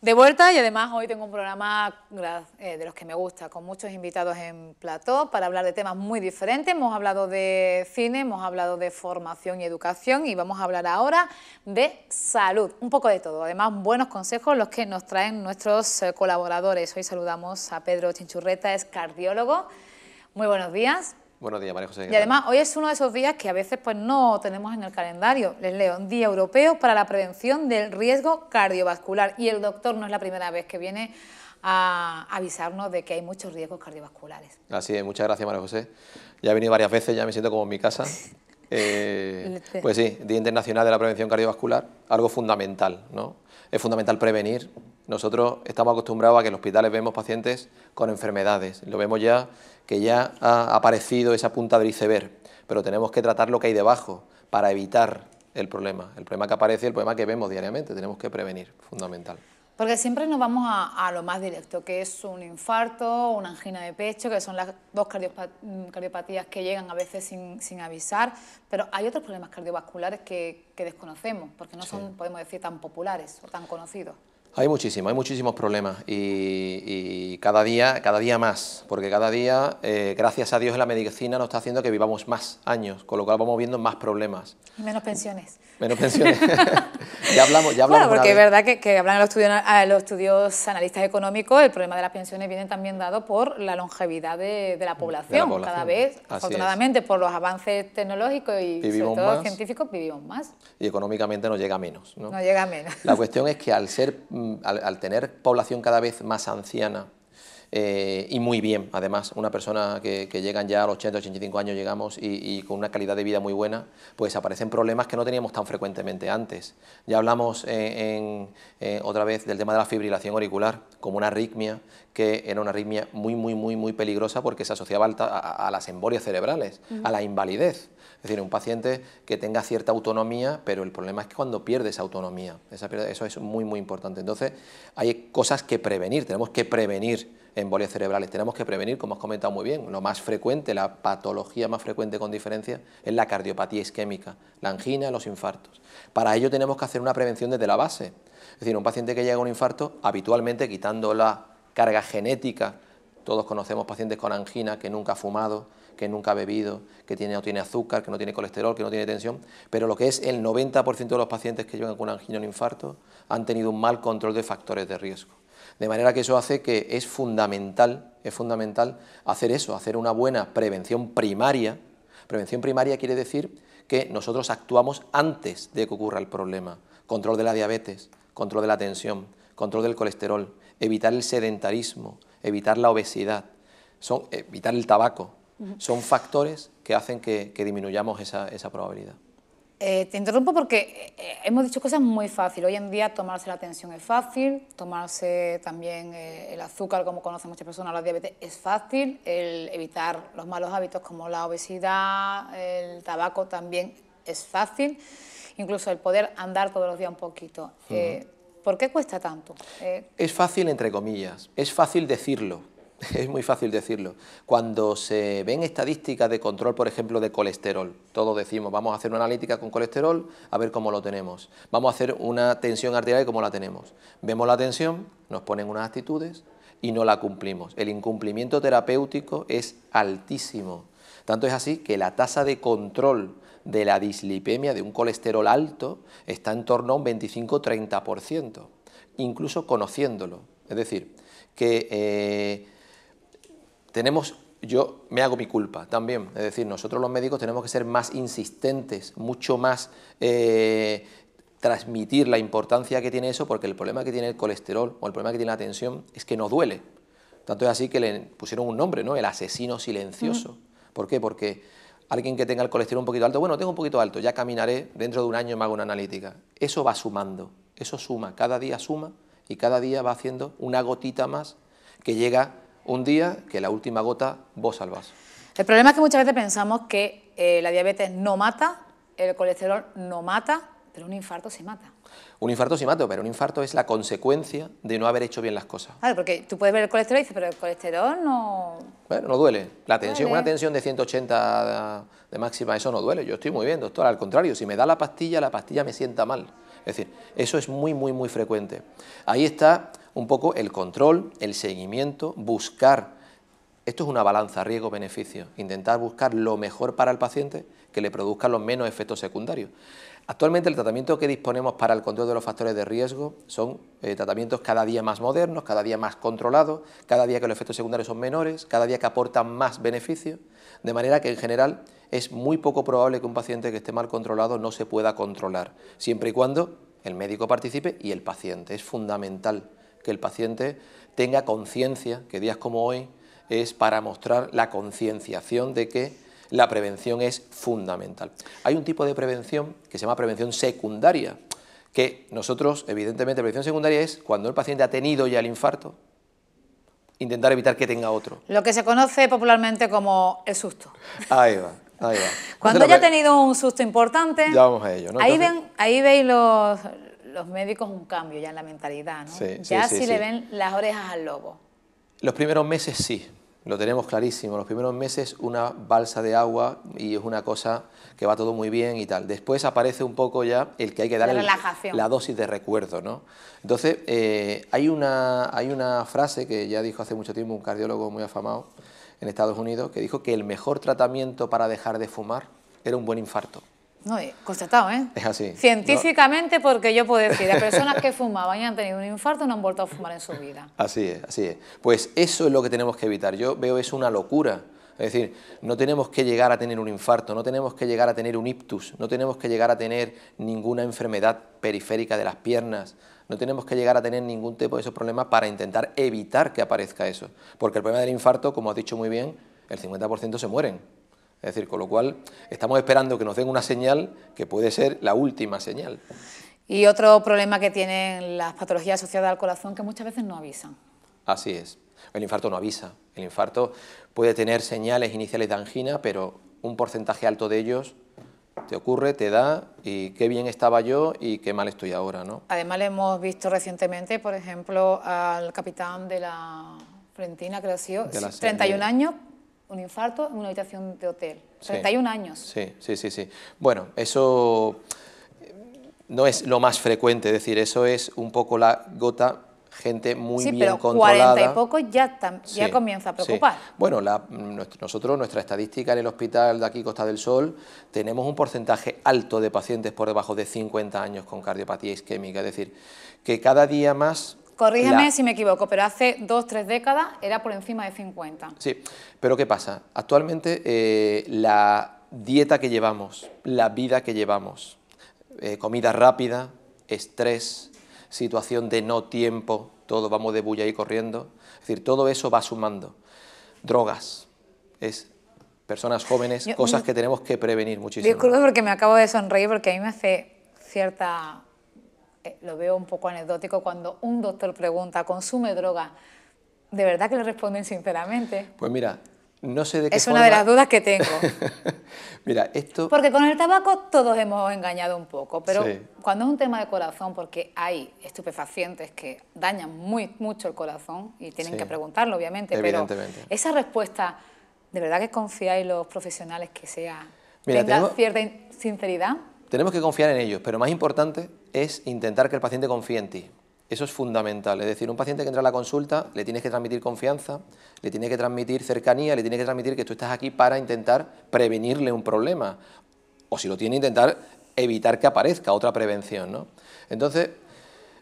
De vuelta, y además hoy tengo un programa de los que me gusta, con muchos invitados en plató para hablar de temas muy diferentes. Hemos hablado de cine, hemos hablado de formación y educación y vamos a hablar ahora de salud, un poco de todo. Además, buenos consejos los que nos traen nuestros colaboradores. Hoy saludamos a Pedro Chinchurreta, es cardiólogo. Muy buenos días. Buenos días, María José. Y además, hoy es uno de esos días que a veces pues, no tenemos en el calendario. Les leo, Día Europeo para la Prevención del Riesgo Cardiovascular. Y el doctor no es la primera vez que viene a avisarnos de que hay muchos riesgos cardiovasculares. Así es, muchas gracias, María José. Ya he venido varias veces, ya me siento como en mi casa. Pues sí, Día Internacional de la Prevención Cardiovascular, algo fundamental, ¿no? Es fundamental prevenir. Nosotros estamos acostumbrados a que en los hospitales vemos pacientes con enfermedades. Lo vemos ya, que ya ha aparecido esa punta del iceberg, pero tenemos que tratar lo que hay debajo para evitar el problema que aparece, el problema que vemos diariamente. Tenemos que prevenir, fundamental. Porque siempre nos vamos a lo más directo, que es un infarto, una angina de pecho, que son las dos cardiopatías que llegan a veces sin avisar, pero hay otros problemas cardiovasculares que desconocemos, porque no son, podemos decir, tan populares o tan conocidos. Hay muchísimos problemas y cada día más, porque cada día, gracias a Dios, la medicina nos está haciendo que vivamos más años, con lo cual vamos viendo más problemas. Y menos pensiones. Menos pensiones. ya hablamos. Bueno, porque es verdad que hablan los estudios analistas económicos, el problema de las pensiones viene también dado por la longevidad de la población. Cada vez, afortunadamente, por los avances tecnológicos y sobre todo científicos, vivimos más. Y económicamente nos llega menos, ¿no? Nos llega menos. La cuestión es que al tener población cada vez más anciana, y muy bien, además, una persona que llegan ya a los 80, 85 años llegamos y con una calidad de vida muy buena, pues aparecen problemas que no teníamos tan frecuentemente antes. Ya hablamos otra vez del tema de la fibrilación auricular, como una arritmia, que era una arritmia muy peligrosa porque se asociaba a las embolias cerebrales, a la invalidez. Es decir, un paciente que tenga cierta autonomía, pero el problema es que cuando pierde esa autonomía, eso es muy importante. Entonces, hay cosas que prevenir, tenemos que prevenir embolias cerebrales, tenemos que prevenir, como has comentado muy bien, lo más frecuente, la patología más frecuente con diferencia es la cardiopatía isquémica, la angina, los infartos. Para ello tenemos que hacer una prevención desde la base. Es decir, un paciente que llega a un infarto, habitualmente quitando la carga genética, todos conocemos pacientes con angina que nunca ha fumado, que nunca ha bebido, que no tiene azúcar, que no tiene colesterol, que no tiene tensión, pero lo que es el 90% de los pacientes que llegan con angina o un infarto han tenido un mal control de factores de riesgo. De manera que eso hace que es fundamental hacer eso, hacer una buena prevención primaria. Prevención primaria quiere decir que nosotros actuamos antes de que ocurra el problema. Control de la diabetes, control de la tensión, control del colesterol, evitar el sedentarismo, evitar la obesidad, evitar el tabaco. Son factores que hacen que disminuyamos esa probabilidad. Te interrumpo porque hemos dicho cosas muy fáciles. Hoy en día tomarse la tensión es fácil, tomarse también el azúcar, como conocen muchas personas, la diabetes, es fácil, el evitar los malos hábitos como la obesidad, el tabaco también es fácil, incluso el poder andar todos los días un poquito. ¿Por qué cuesta tanto? Es fácil, entre comillas, es fácil decirlo. Es muy fácil decirlo. Cuando se ven estadísticas de control, por ejemplo, de colesterol, todos decimos, vamos a hacer una analítica con colesterol, a ver cómo lo tenemos. Vamos a hacer una tensión arterial y cómo la tenemos. Vemos la tensión, nos ponen unas actitudes y no la cumplimos. El incumplimiento terapéutico es altísimo. Tanto es así que la tasa de control de la dislipemia, de un colesterol alto, está en torno a un 25-30%, incluso conociéndolo. Es decir, que yo me hago mi culpa también, es decir, nosotros los médicos tenemos que ser más insistentes, mucho más transmitir la importancia que tiene eso, porque el problema que tiene el colesterol o el problema que tiene la tensión es que no duele. Tanto es así que le pusieron un nombre, ¿no? El asesino silencioso. ¿Por qué? Porque alguien que tenga el colesterol un poquito alto, bueno, tengo un poquito alto, ya caminaré, dentro de un año me hago una analítica. Eso va sumando, eso suma, cada día suma y cada día va haciendo una gotita más que llega un día que la última gota vos al vaso. El problema es que muchas veces pensamos que la diabetes no mata, el colesterol no mata, pero un infarto sí mata. Un infarto sí mata, pero un infarto es la consecuencia de no haber hecho bien las cosas. Claro, porque tú puedes ver el colesterol y dices, pero el colesterol no... Bueno, no duele. La tensión, Duele. una tensión de 180 de máxima, eso no duele. Yo estoy muy bien, doctor. Al contrario, si me da la pastilla me sienta mal. Es decir, eso es muy frecuente. Ahí está un poco el control, el seguimiento, buscar. Esto es una balanza riesgo-beneficio. Intentar buscar lo mejor para el paciente que le produzca los menos efectos secundarios. Actualmente el tratamiento que disponemos para el control de los factores de riesgo son tratamientos cada día más modernos, cada día más controlados, cada día que los efectos secundarios son menores, cada día que aportan más beneficios, de manera que en general es muy poco probable que un paciente que esté mal controlado no se pueda controlar, siempre y cuando el médico participe y el paciente. Es fundamental que el paciente tenga conciencia, que días como hoy es para mostrar la concienciación de que la prevención es fundamental. Hay un tipo de prevención que se llama prevención secundaria, que nosotros, evidentemente, prevención secundaria es cuando el paciente ha tenido ya el infarto, intentar evitar que tenga otro. Lo que se conoce popularmente como el susto. Ahí va, ahí va. Cuando ya ha tenido un susto importante, ya vamos a ello, ¿no? Ahí veis los médicos un cambio ya en la mentalidad, ¿no? Sí, ya sí, sí le ven las orejas al lobo. Los primeros meses sí. Lo tenemos clarísimo, los primeros meses una balsa de agua y es una cosa que va todo muy bien y tal. Después aparece un poco ya el que hay que darle la dosis de recuerdo, ¿no? Entonces, hay una frase que ya dijo hace mucho tiempo un cardiólogo muy afamado en Estados Unidos, que dijo que el mejor tratamiento para dejar de fumar era un buen infarto. No, constatado, ¿eh? Es así. Científicamente, ¿no? Porque yo puedo decir, las personas que fumaban y han tenido un infarto no han vuelto a fumar en su vida. Así es, así es. Pues eso es lo que tenemos que evitar. Yo veo eso una locura. Es decir, no tenemos que llegar a tener un infarto, no tenemos que llegar a tener un ictus, no tenemos que llegar a tener ninguna enfermedad periférica de las piernas, no tenemos que llegar a tener ningún tipo de esos problemas para intentar evitar que aparezca eso. Porque el problema del infarto, como has dicho muy bien, el 50% se mueren. Es decir, con lo cual estamos esperando que nos den una señal que puede ser la última señal. Y otro problema que tienen las patologías asociadas al corazón que muchas veces no avisan. Así es. El infarto no avisa. El infarto puede tener señales iniciales de angina, pero un porcentaje alto de ellos te ocurre, te da y qué bien estaba yo y qué mal estoy ahora, ¿no? Además le hemos visto recientemente, por ejemplo, al capitán de la Fiorentina, creo que ha sido, 31 años, un infarto en una habitación de hotel. 31 años. Sí. Bueno, eso no es lo más frecuente, es decir, eso es un poco la gota, gente muy bien controlada. 40 y pocos ya comienza a preocupar. Sí. Bueno, nosotros, nuestra estadística en el hospital de aquí, Costa del Sol, tenemos un porcentaje alto de pacientes por debajo de 50 años con cardiopatía isquémica, es decir, que cada día más... Corrígeme si me equivoco, pero hace 2 o 3 décadas era por encima de 50. Sí, pero ¿qué pasa? Actualmente la dieta que llevamos, la vida que llevamos, comida rápida, estrés, situación de no tiempo, todo vamos de bulla y corriendo, es decir, todo eso va sumando. Drogas, personas jóvenes, cosas que tenemos que prevenir muchísimo. Disculpe porque me acabo de sonreír porque a mí me hace cierta... lo veo un poco anecdótico cuando un doctor pregunta, ¿consume droga? ¿De verdad que le responden sinceramente? Pues mira, no sé de qué forma... Es una de las dudas que tengo. Mira, esto... Porque con el tabaco todos hemos engañado un poco, pero cuando es un tema de corazón, porque hay estupefacientes que dañan mucho el corazón y tienen que preguntarlo, obviamente, pero esa respuesta, ¿de verdad que confiáis los profesionales que tenga cierta sinceridad? Tenemos que confiar en ellos, pero más importante es intentar que el paciente confíe en ti. Eso es fundamental, es decir, un paciente que entra a la consulta le tienes que transmitir confianza, le tienes que transmitir cercanía, le tienes que transmitir que tú estás aquí para intentar prevenirle un problema, o si lo tiene, intentar evitar que aparezca otra prevención, ¿no? Entonces,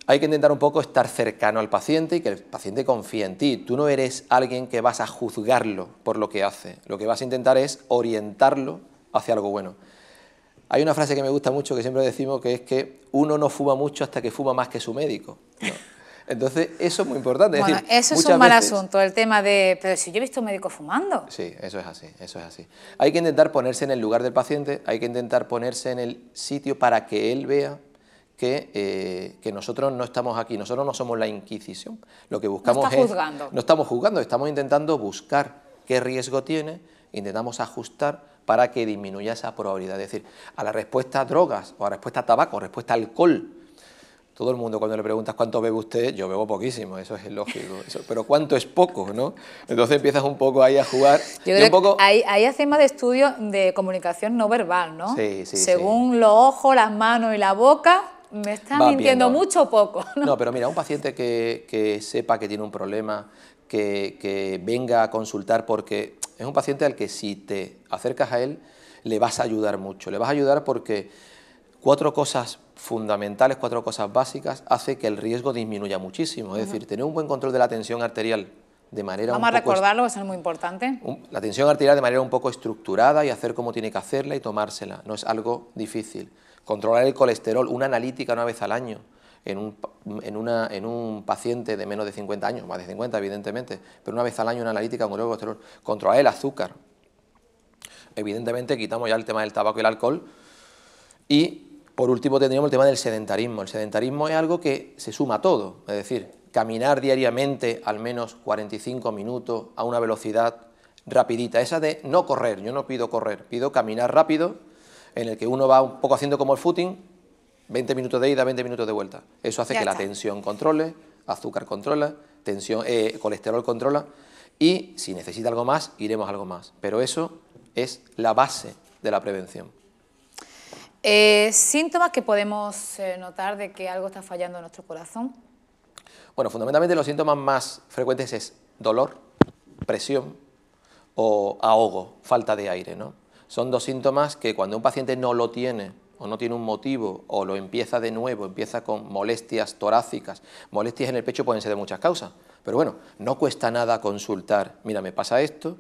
hay que intentar un poco estar cercano al paciente y que el paciente confíe en ti. Tú no eres alguien que vas a juzgarlo por lo que hace, lo que vas a intentar es orientarlo hacia algo bueno. Hay una frase que me gusta mucho que siempre decimos que es que uno no fuma mucho hasta que fuma más que su médico, ¿no? Entonces, eso es muy importante. Bueno, es decir, eso es un mal asunto, el tema de... Pero si yo he visto médicos fumando. Sí, eso es así, eso es así. Hay que intentar ponerse en el lugar del paciente, hay que intentar ponerse en el sitio para que él vea que nosotros no estamos aquí, nosotros no somos la Inquisición. Lo que buscamos no estamos juzgando, estamos intentando buscar qué riesgo tiene, intentamos ajustar para que disminuya esa probabilidad. Es decir, a la respuesta a drogas, o a la respuesta a tabaco, o a la respuesta a alcohol, Todo el mundo cuando le preguntas cuánto bebe usted, yo bebo poquísimo, eso es lógico. Pero ¿cuánto es poco, no? Entonces empiezas un poco ahí a jugar. Yo creo que ahí hacen más de estudios de comunicación no verbal, ¿no? Sí, sí, según los ojos, las manos y la boca, me está mintiendo mucho o poco, ¿no? No, pero mira, un paciente que sepa que tiene un problema, que venga a consultar, porque es un paciente al que si te acercas a él, le vas a ayudar mucho. Le vas a ayudar porque 4 cosas fundamentales, 4 cosas básicas, hace que el riesgo disminuya muchísimo. Es decir, tener un buen control de la tensión arterial de manera Vamos a recordarlo, eso es muy importante. La tensión arterial de manera un poco estructurada y hacer como tiene que hacerla y tomársela. No es algo difícil. Controlar el colesterol, una analítica una vez al año en un paciente de menos de 50 años, más de 50 evidentemente, pero una vez al año una analítica con el colesterol. Controlar el azúcar. Evidentemente quitamos ya el tema del tabaco y el alcohol. Y por último tendríamos el tema del sedentarismo. El sedentarismo es algo que se suma a todo, es decir, caminar diariamente al menos 45 minutos a una velocidad rapidita. Esa de no correr, yo no pido correr, pido caminar rápido, en el que uno va un poco haciendo como el footing, 20 minutos de ida, 20 minutos de vuelta. Eso hace que la tensión controle, azúcar controla, colesterol controla, y si necesita algo más, iremos a algo más. Pero eso es la base de la prevención. ¿Síntomas que podemos notar de que algo está fallando en nuestro corazón? Bueno, fundamentalmente los síntomas más frecuentes es dolor, presión o ahogo, falta de aire, ¿no? Son 2 síntomas que cuando un paciente no lo tiene o no tiene un motivo o lo empieza de nuevo, empieza con molestias torácicas, molestias en el pecho pueden ser de muchas causas, pero bueno, no cuesta nada consultar, mira, me pasa esto,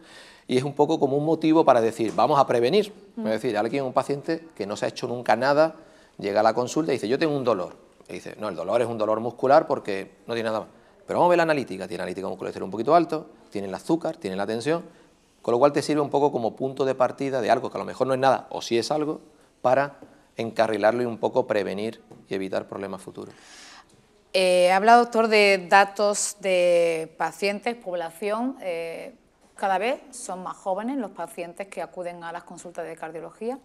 y es un poco como un motivo para decir, vamos a prevenir. Es decir, un paciente que no se ha hecho nunca nada, llega a la consulta y dice, yo tengo un dolor. Y dice, no, el dolor es un dolor muscular porque no tiene nada más. Pero vamos a ver la analítica, tiene analítica con colesterol un poquito alto, tiene el azúcar, tiene la tensión, con lo cual te sirve un poco como punto de partida de algo que a lo mejor no es nada, o sí es algo, para encarrilarlo y un poco prevenir y evitar problemas futuros. Habla, doctor, de datos de pacientes, población. ¿Cada vez son más jóvenes los pacientes que acuden a las consultas de cardiología?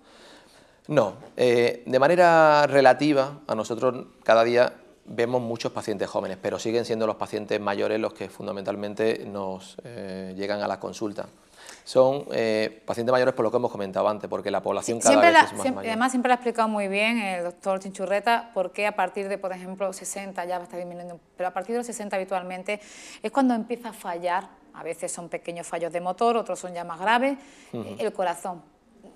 No, de manera relativa a nosotros cada día vemos muchos pacientes jóvenes, pero siguen siendo los pacientes mayores los que fundamentalmente nos llegan a la consulta. Son pacientes mayores por lo que hemos comentado antes, porque la población cada vez es más mayor. Además, siempre lo ha explicado muy bien el doctor Chinchurreta, porque a partir de, por ejemplo, 60 ya va a estar disminuyendo, pero a partir de los 60 habitualmente es cuando empieza a fallar. A veces son pequeños fallos de motor, otros son ya más graves. El corazón,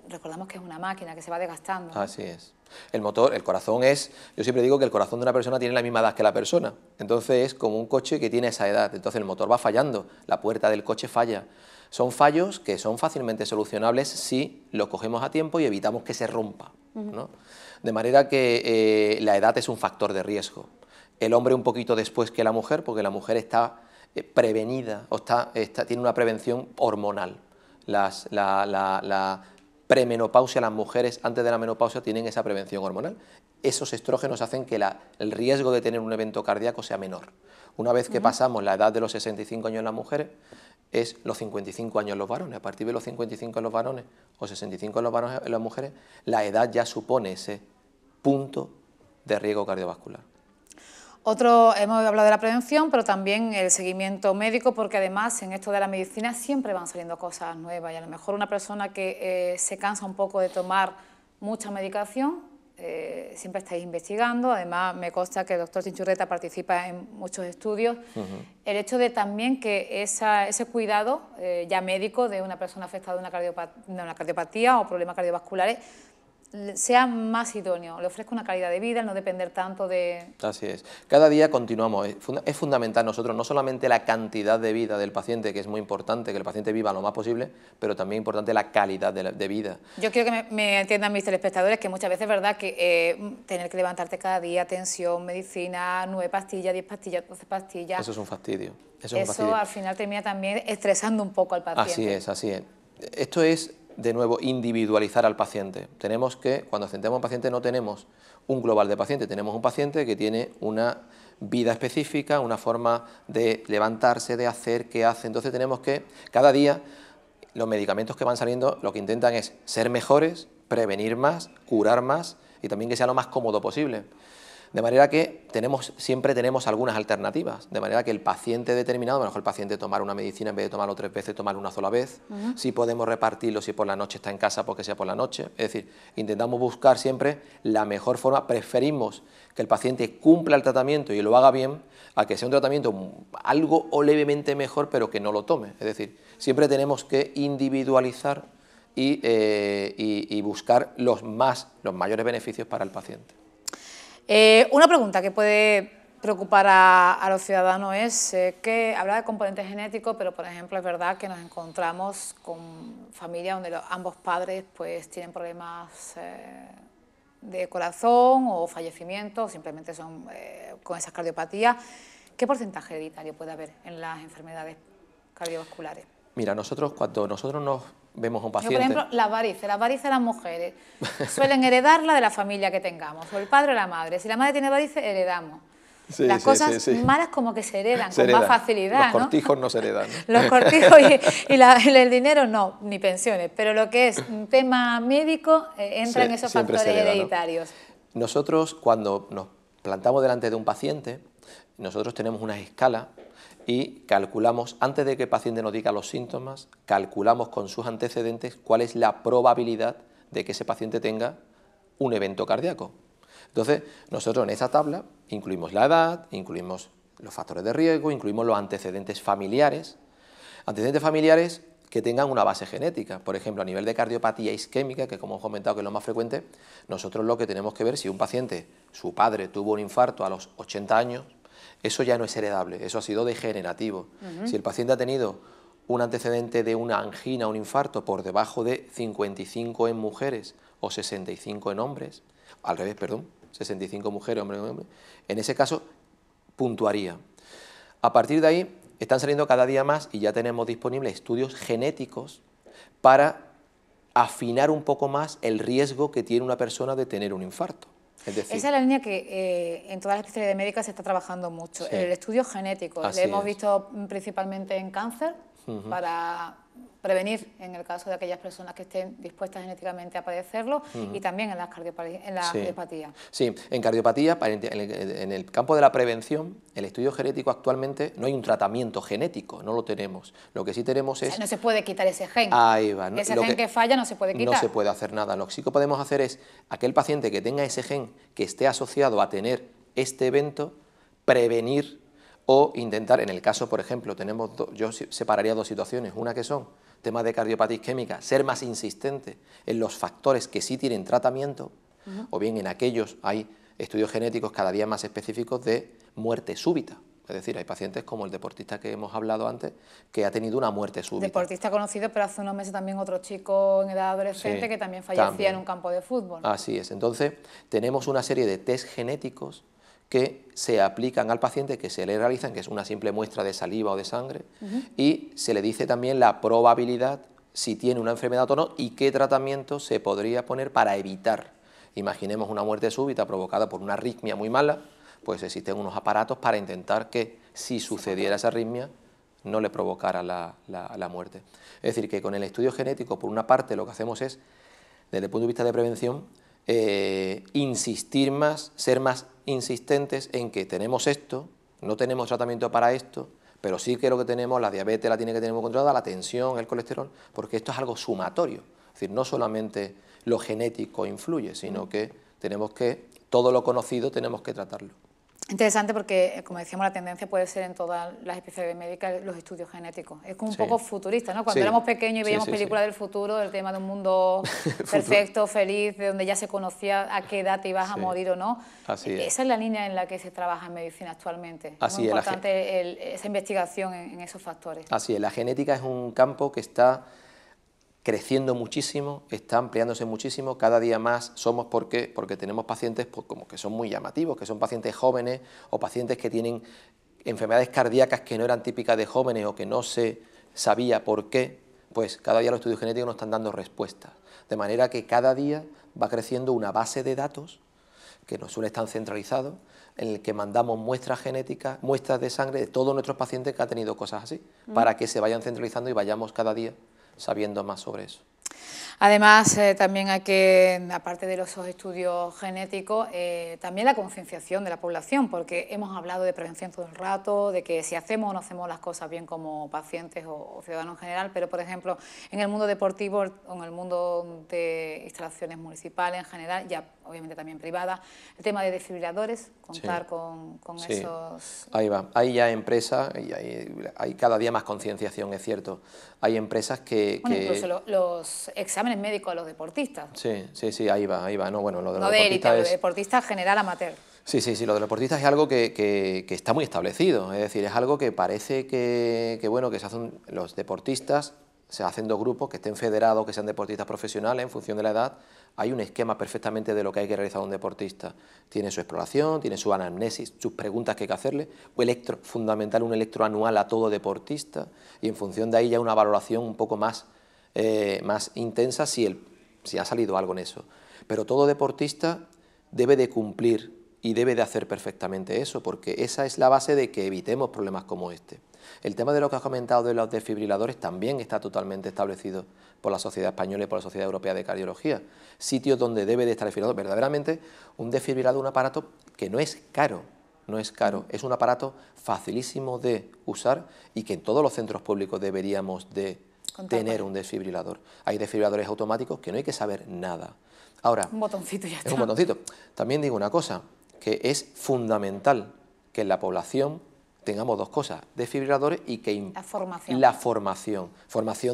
recordamos que es una máquina que se va desgastando, ¿no? Así es. El corazón es, yo siempre digo que el corazón de una persona tiene la misma edad que la persona, entonces es como un coche que tiene esa edad, entonces el motor va fallando, la puerta del coche falla. Son fallos que son fácilmente solucionables si los cogemos a tiempo y evitamos que se rompa, ¿no? De manera que la edad es un factor de riesgo. El hombre un poquito después que la mujer, porque la mujer está prevenida o tiene una prevención hormonal. La premenopausia, las mujeres antes de la menopausia tienen esa prevención hormonal. Esos estrógenos hacen que el riesgo de tener un evento cardíaco sea menor. Una vez que pasamos la edad de los 65 años en las mujeres, es los 55 años en los varones. A partir de los 55 en los varones o 65 en los varones, en las mujeres, la edad ya supone ese punto de riesgo cardiovascular. Hemos hablado de la prevención, pero también el seguimiento médico, porque además en esto de la medicina siempre van saliendo cosas nuevas y a lo mejor una persona que se cansa un poco de tomar mucha medicación, siempre estáis investigando. Además me consta que el doctor Chinchurreta participa en muchos estudios. El hecho de también que ese cuidado ya médico de una persona afectada de una cardiopatía o problemas cardiovasculares sea más idóneo, le ofrezca una calidad de vida, el no depender tanto de... Así es. Cada día continuamos. Es fundamental nosotros, no solamente la cantidad de vida del paciente, que es muy importante, que el paciente viva lo más posible, pero también importante la calidad de vida. Yo quiero que me entiendan mis telespectadores que muchas veces es verdad que tener que levantarte cada día, tensión, medicina, 9 pastillas, 10 pastillas, 12 pastillas... Eso es un fastidio. Eso al final termina también estresando un poco al paciente. Así es, así es. Esto es... De nuevo, individualizar al paciente. Tenemos que, cuando atendemos a un paciente, no tenemos un global de paciente, tenemos un paciente que tiene una vida específica, una forma de levantarse, de hacer, qué hace. Entonces tenemos que, cada día, los medicamentos que van saliendo, lo que intentan es ser mejores, prevenir más, curar más y también que sea lo más cómodo posible. De manera que siempre tenemos algunas alternativas, de manera que el paciente determinado, a lo mejor el paciente tomar una medicina en vez de tomarlo 3 veces, tomarlo una sola vez, si podemos repartirlo, si por la noche está en casa, porque sea por la noche, es decir, intentamos buscar siempre la mejor forma, preferimos que el paciente cumpla el tratamiento y lo haga bien, a que sea un tratamiento algo o levemente mejor, pero que no lo tome, es decir, siempre tenemos que individualizar y buscar los mayores beneficios para el paciente. Una pregunta que puede preocupar a los ciudadanos es que habla de componentes genéticos, pero por ejemplo es verdad que nos encontramos con familias donde ambos padres pues tienen problemas de corazón o fallecimientos, o simplemente son con esas cardiopatías. ¿Qué porcentaje hereditario puede haber en las enfermedades cardiovasculares? Mira, cuando nosotros nos vemos a un paciente... Por ejemplo, las varices de las mujeres suelen heredarla de la familia que tengamos, o el padre o la madre. Si la madre tiene varices, heredamos. Sí, las cosas malas como que se heredan con más facilidad, Los cortijos no se heredan, ¿no? Los cortijos y el dinero no, ni pensiones, pero lo que es un tema médico entra en esos factores hereditarios. ¿No? Nosotros, cuando nos plantamos delante de un paciente, nosotros tenemos una escala y calculamos, antes de que el paciente nos diga los síntomas, calculamos con sus antecedentes cuál es la probabilidad de que ese paciente tenga un evento cardíaco. Entonces, nosotros en esa tabla incluimos la edad, incluimos los factores de riesgo, incluimos los antecedentes familiares que tengan una base genética. Por ejemplo, a nivel de cardiopatía isquémica, que como hemos comentado que es lo más frecuente, nosotros lo que tenemos que ver si un paciente, su padre tuvo un infarto a los 80 años, eso ya no es heredable, eso ha sido degenerativo. Si el paciente ha tenido un antecedente de una angina, un infarto, por debajo de 55 en mujeres o 65 en hombres, al revés, perdón, 65 mujeres, hombre, en ese caso puntuaría. A partir de ahí están saliendo cada día más y ya tenemos disponibles estudios genéticos para afinar un poco más el riesgo que tiene una persona de tener un infarto. Es decir, esa es la línea que en todas las especialidades médicas se está trabajando mucho, el estudio genético. Lo hemos visto principalmente en cáncer, para prevenir en el caso de aquellas personas que estén dispuestas genéticamente a padecerlo, y también en las cardiopatías. Sí, en cardiopatía, en el campo de la prevención, el estudio genético actualmente no hay un tratamiento genético, no lo tenemos. Lo que sí tenemos es... O sea, no se puede quitar ese gen. Ahí va. Ese gen que falla no se puede quitar. No se puede hacer nada. Lo que sí que podemos hacer es, aquel paciente que tenga ese gen que esté asociado a tener este evento, prevenir o intentar, en el caso, por ejemplo, yo separaría dos situaciones, una que son temas de cardiopatía isquémica, ser más insistente en los factores que sí tienen tratamiento, o bien en aquellos hay estudios genéticos cada día más específicos de muerte súbita. Es decir, hay pacientes como el deportista que hemos hablado antes, que ha tenido una muerte súbita. Deportista conocido, pero hace unos meses también otro chico en edad adolescente que también fallecía en un campo de fútbol. Así es. Entonces, tenemos una serie de test genéticos que se aplican al paciente, que se le realizan, que es una simple muestra de saliva o de sangre, y se le dice también la probabilidad, si tiene una enfermedad o no, y qué tratamiento se podría poner para evitar. Imaginemos una muerte súbita provocada por una arritmia muy mala, pues existen unos aparatos para intentar que, si sucediera esa arritmia, no le provocara la muerte. Es decir, que con el estudio genético, por una parte, lo que hacemos es, desde el punto de vista de prevención, insistir más, ser más insistentes en que tenemos esto, no tenemos tratamiento para esto, pero sí que lo que tenemos, la diabetes la tiene que tener controlada, la tensión, el colesterol, porque esto es algo sumatorio. Es decir, no solamente lo genético influye, sino que tenemos que, todo lo conocido tenemos que tratarlo. Interesante porque, como decíamos, la tendencia puede ser en todas las especialidades médicas los estudios genéticos. Es como un poco futurista, ¿no? Cuando éramos pequeños y veíamos películas del futuro, el tema de un mundo perfecto, feliz, de donde ya se conocía a qué edad te ibas a morir o no. Esa es la línea en la que se trabaja en medicina actualmente. Es muy importante esa investigación en esos factores. Así es, la genética es un campo que está creciendo muchísimo, está ampliándose muchísimo, cada día más somos porque tenemos pacientes pues, como que son muy llamativos, que son pacientes jóvenes o pacientes que tienen enfermedades cardíacas que no eran típicas de jóvenes o que no se sabía por qué, pues cada día los estudios genéticos nos están dando respuestas, de manera que cada día va creciendo una base de datos que no suele estar centralizado, en el que mandamos muestras genéticas, muestras de sangre de todos nuestros pacientes que han tenido cosas así, para que se vayan centralizando y vayamos cada día sabiendo más sobre eso. Además, también hay que, aparte de los estudios genéticos, también la concienciación de la población, porque hemos hablado de prevención todo el rato, de que si hacemos o no hacemos las cosas bien como pacientes o ciudadanos en general, pero, por ejemplo, en el mundo deportivo o en el mundo de instalaciones municipales en general, ya obviamente también privadas, el tema de desfibriladores, contar con sí. esos... Ahí va, hay ya empresas, y hay cada día más concienciación, es cierto. Hay empresas que... Bueno, incluso los exámenes médicos a los deportistas. Sí, ahí va. No, bueno, lo de los No de élite, deportistas lo de deportistas general amateur. Sí, lo de los deportistas es algo que está muy establecido, es decir, es algo que parece bueno, que se hacen los deportistas, se hacen dos grupos que estén federados, que sean deportistas profesionales en función de la edad. Hay un esquema perfectamente de lo que hay que realizar un deportista. Tiene su exploración, tiene su anamnesis, sus preguntas que hay que hacerle, fundamental un electro anual a todo deportista, y en función de ahí ya una valoración un poco más intensa si ha salido algo en eso. Pero todo deportista debe de cumplir y debe de hacer perfectamente eso, porque esa es la base de que evitemos problemas como este. El tema de lo que has comentado de los desfibriladores también está totalmente establecido por la Sociedad Española y por la Sociedad Europea de Cardiología. Sitios donde debe de estar desfibrilador. Verdaderamente, un desfibrilador es un aparato que no es caro, es un aparato facilísimo de usar y que en todos los centros públicos deberíamos de tener un desfibrilador. Hay desfibriladores automáticos que no hay que saber nada. Ahora, un botoncito ya está. Es un botoncito. También digo una cosa, que es fundamental que en la población tengamos dos cosas, desfibriladores y que la formación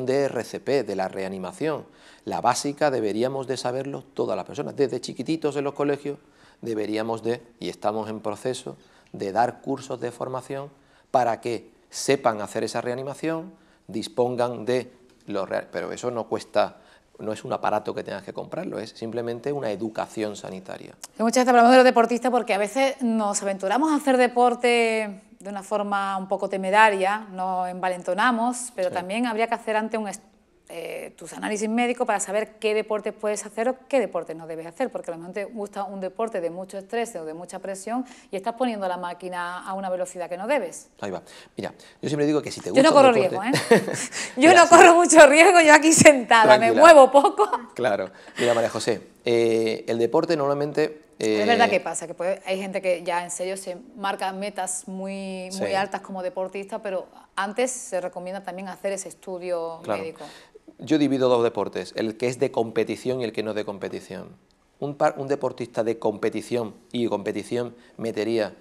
de RCP, de la reanimación. La básica deberíamos de saberlo todas las personas. Desde chiquititos en los colegios deberíamos de, y estamos en proceso, de dar cursos de formación para que sepan hacer esa reanimación, dispongan de los... Pero eso no cuesta... No es un aparato que tengas que comprarlo, es simplemente una educación sanitaria. Muchas veces hablamos de los deportistas porque a veces nos aventuramos a hacer deporte de una forma un poco temeraria, nos envalentonamos, pero también habría que hacer antes tus análisis médicos para saber qué deportes puedes hacer o qué deportes no debes hacer, porque a lo mejor te gusta un deporte de mucho estrés o de mucha presión y estás poniendo la máquina a una velocidad que no debes. Ahí va. Mira, yo siempre digo que si te gusta Yo no corro riesgo, Yo no corro mucho riesgo, yo aquí sentada, tranquila, me muevo poco. Claro. Mira, María José, el deporte normalmente... Es verdad que pasa, que hay gente que ya en serio se marca metas muy altas como deportista, pero antes se recomienda también hacer ese estudio médico. Yo divido dos deportes, el que es de competición y el que no es de competición. Un deportista de competición metería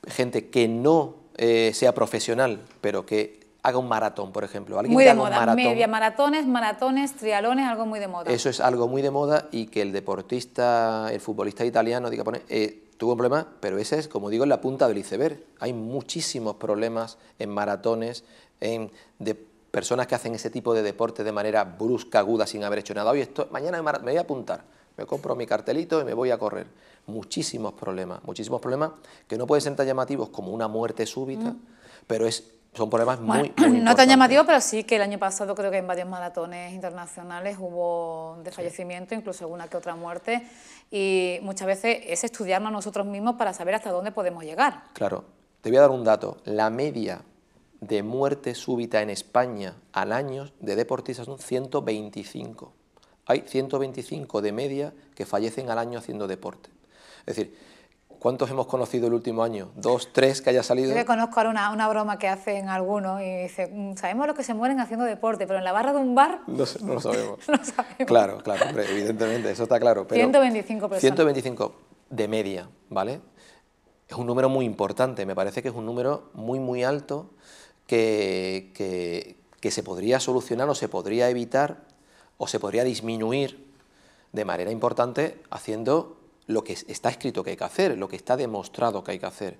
gente que no sea profesional, pero que haga un maratón, por ejemplo. ¿Alguien muy que de haga moda, un maratón? Media maratones, triatlones, algo muy de moda. Eso es algo muy de moda y que el deportista, el futbolista italiano, diga, tuvo un problema, pero ese es, como digo, en la punta del iceberg. Hay muchísimos problemas en maratones, de personas que hacen ese tipo de deporte de manera brusca, aguda, sin haber hecho nada. Oye, mañana me voy a apuntar, me compro mi cartelito y me voy a correr. Muchísimos problemas que no pueden ser tan llamativos como una muerte súbita, pero son problemas muy importantes. No tan llamativos, pero sí que el año pasado creo que en varios maratones internacionales hubo fallecimiento, incluso alguna que otra muerte, y muchas veces es estudiarnos nosotros mismos para saber hasta dónde podemos llegar. Claro, te voy a dar un dato, la media de muerte súbita en España al año de deportistas son 125. Hay 125 de media que fallecen al año haciendo deporte. Es decir, ¿cuántos hemos conocido el último año? ¿2, 3 que haya salido? Yo que conozco ahora una broma que hacen algunos y dice, sabemos los que se mueren haciendo deporte, pero en la barra de un bar... No lo sabemos. No lo sabemos. Claro, hombre, evidentemente, eso está claro. Pero 125 personas. 125 de media, ¿vale? Es un número muy importante, me parece que es un número muy alto que se podría solucionar o se podría evitar o se podría disminuir de manera importante haciendo lo que está escrito que hay que hacer, lo que está demostrado que hay que hacer.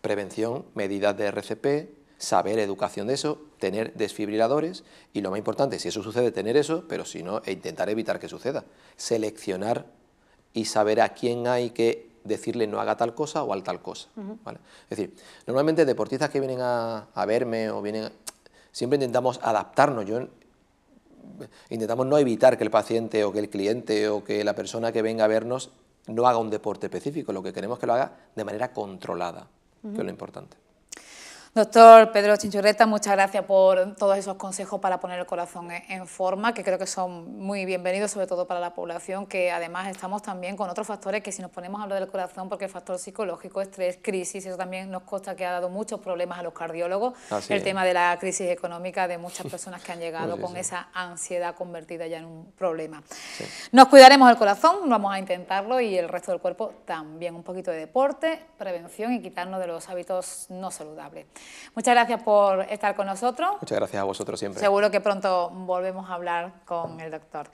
Prevención, medidas de RCP, saber educación de eso, tener desfibriladores y lo más importante, si eso sucede, tener eso, pero si no, intentar evitar que suceda. Seleccionar y saber a quién hay que decirle no haga tal cosa o al tal cosa. ¿Vale? Es decir, normalmente deportistas que vienen a verme o siempre intentamos adaptarnos. Intentamos no evitar que el paciente o que el cliente o que la persona que venga a vernos no haga un deporte específico, lo que queremos es que lo haga de manera controlada, que es lo importante. Doctor Pedro Chinchurreta, muchas gracias por todos esos consejos para poner el corazón en forma, que creo que son muy bienvenidos, sobre todo para la población, que además estamos también con otros factores que si nos ponemos a hablar del corazón, porque el factor psicológico, estrés, crisis, eso también nos consta que ha dado muchos problemas a los cardiólogos, el tema de la crisis económica de muchas personas que han llegado con esa ansiedad convertida ya en un problema. Sí. Nos cuidaremos el corazón, vamos a intentarlo, y el resto del cuerpo también, un poquito de deporte, prevención y quitarnos de los hábitos no saludables. Muchas gracias por estar con nosotros. Muchas gracias a vosotros siempre. Seguro que pronto volvemos a hablar con el doctor.